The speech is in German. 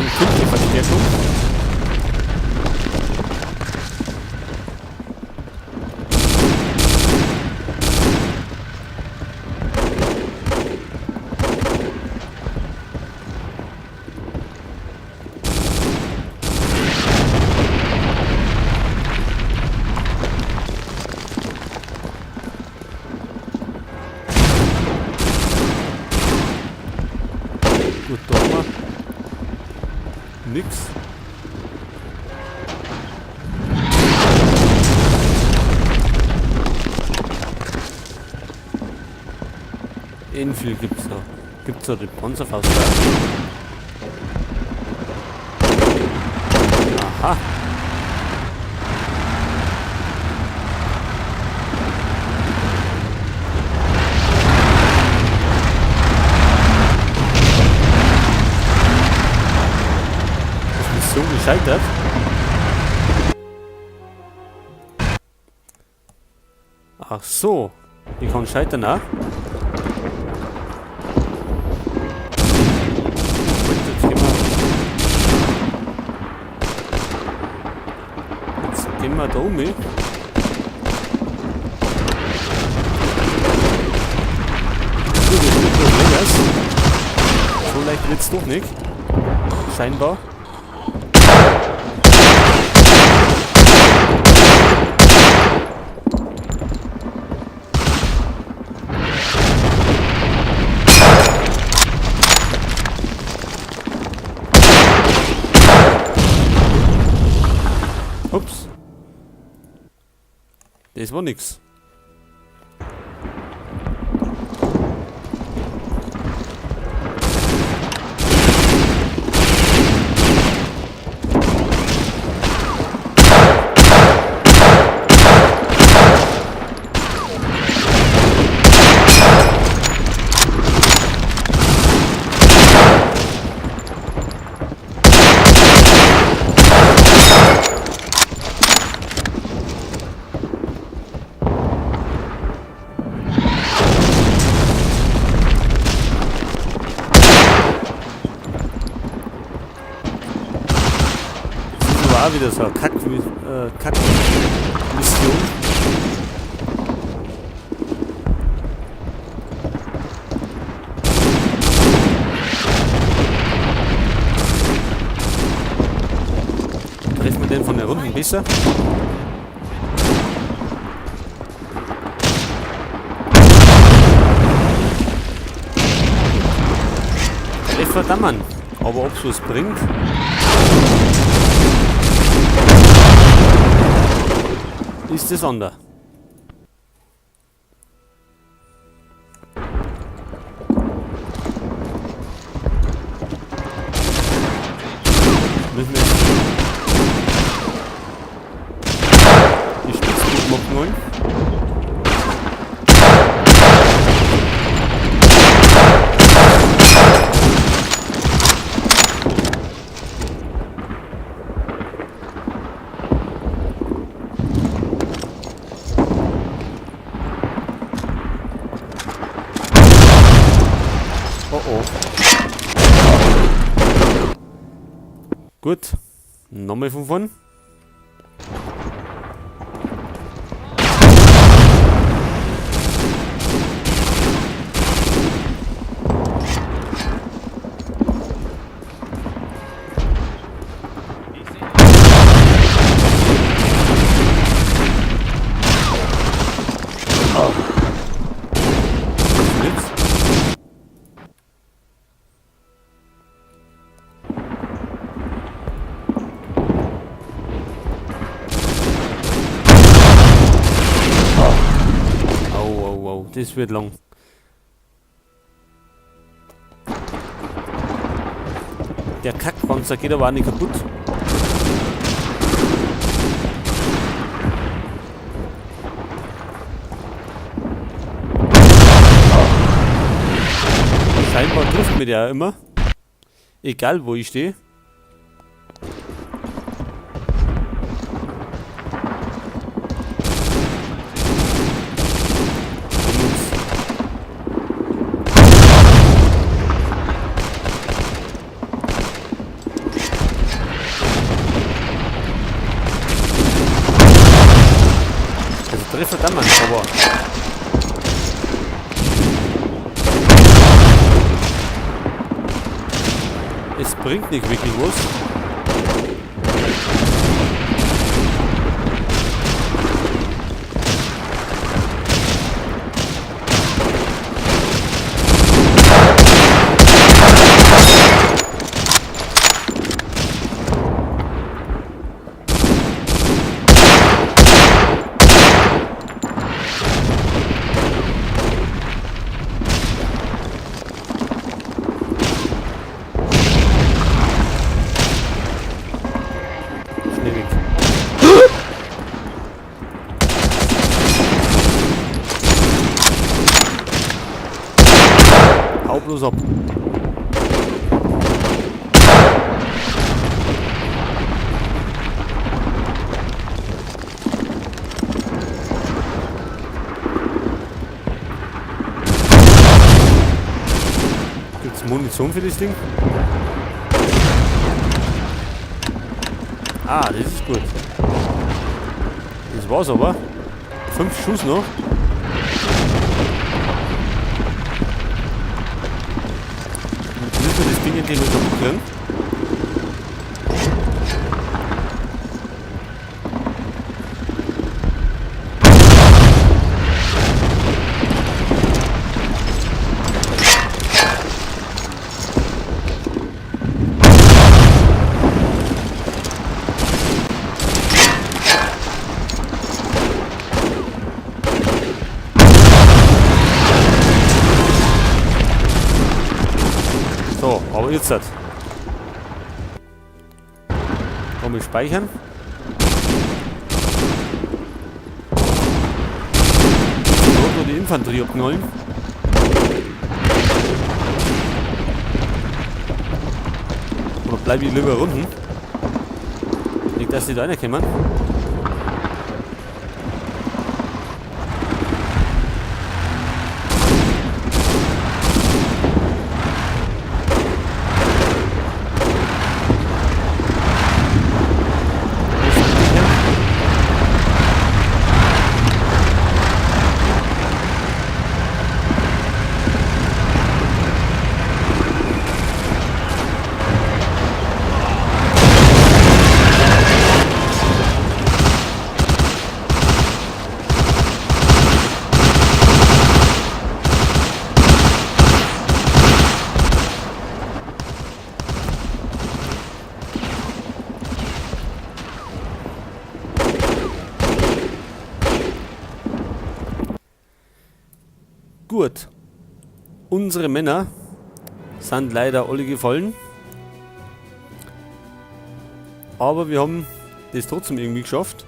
brauchen 5 Verstärkung. Gut, da haben wir nix. Enfield gibt's da. Gibt's da die Panzerfaust da? Aha. So gescheitert. Ach so, ich kann scheitern auch. Jetzt gehen wir da um. So leicht wird's doch nicht. Scheinbar. Ups. Das war nix. Auch wieder so eine Kack-Mission. Treffen wir den von der Runde besser? Treffer da Mann. Aber ob es was bringt? Ist das anders. Müssen wir jetzt die Spitzbuch machen wollen. Gut, nochmal von vorn. Das wird lang. Der Kackpanzer geht aber auch nicht kaputt. Scheinbar trifft mir der immer. Egal wo ich stehe. Es bringt nicht wirklich was. Hau bloß ab. Gibt's Munition für das Ding? Ah, das ist gut. Das war's aber. 5 Schuss noch. Das Ding endlich mit kaputt kriegen. So, aber jetzt hat. Komm, wir speichern. So, nur die Infanterie abknallen. Oder bleibe ich lieber unten? Nicht, dass die da reinkommen. Gut. Unsere Männer sind leider alle gefallen. Aber wir haben das trotzdem irgendwie geschafft.